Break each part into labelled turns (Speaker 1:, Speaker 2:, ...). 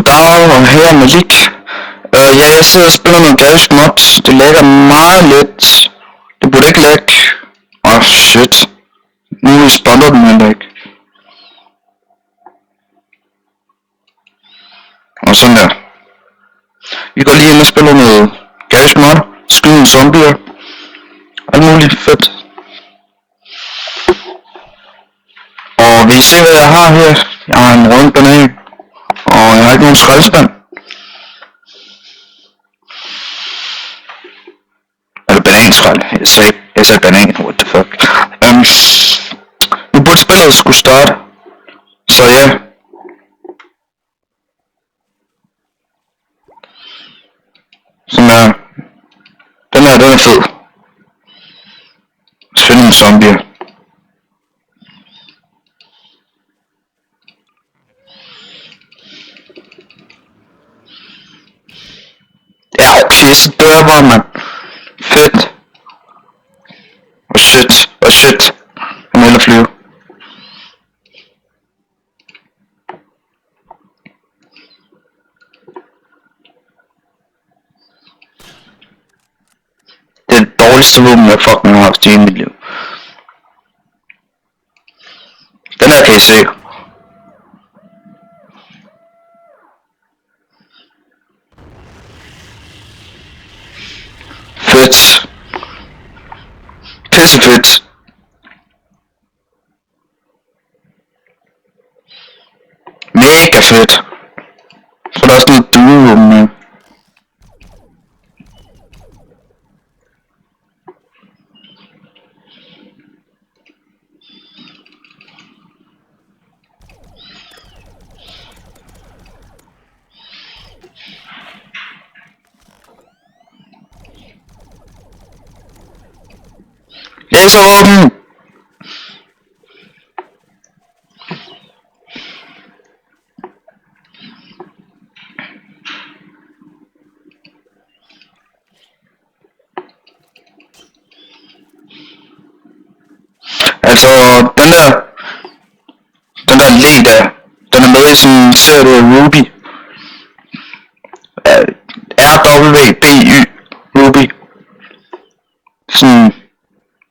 Speaker 1: Goddag, og her er Malik. Ja, jeg sidder og spiller noget Garry's Mod. Det lægger meget lidt. Det burde ikke lægge. Shit. Nu responder den heller ikke. Og sådan der. Vi går lige ind og spiller noget Garry's Mod. Skyde nogle zombier. Alt muligt fedt. Og vil I se hvad jeg har her? Jeg har en rød banan. Og jeg har ikke nogen skraldespand. Eller bananskrald. Jeg sagde banan. What the fuck. Nu burde spillet skulle starte. Så ja. Sådan der. Den er fed. Finde nogle zombier. Ja, okay, så dør jeg bare, mand. Fedt. Shit. Jeg må hellere flyve. Det er det dårligste våben, jeg fucking har haft i hele mit liv. Den her kan I se. Fedt. Pissefedt. Mega fedt. Så er der også noget duevåben med. Laservåben! Altså, den der læg der, den er med i sådan en serie Ruby. RWBY, Ruby. Sådan,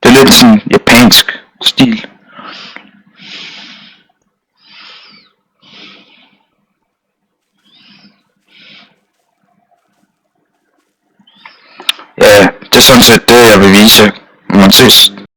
Speaker 1: det er lidt sådan japansk stil. Ja, det er sådan set det, jeg vil vise. Man ses.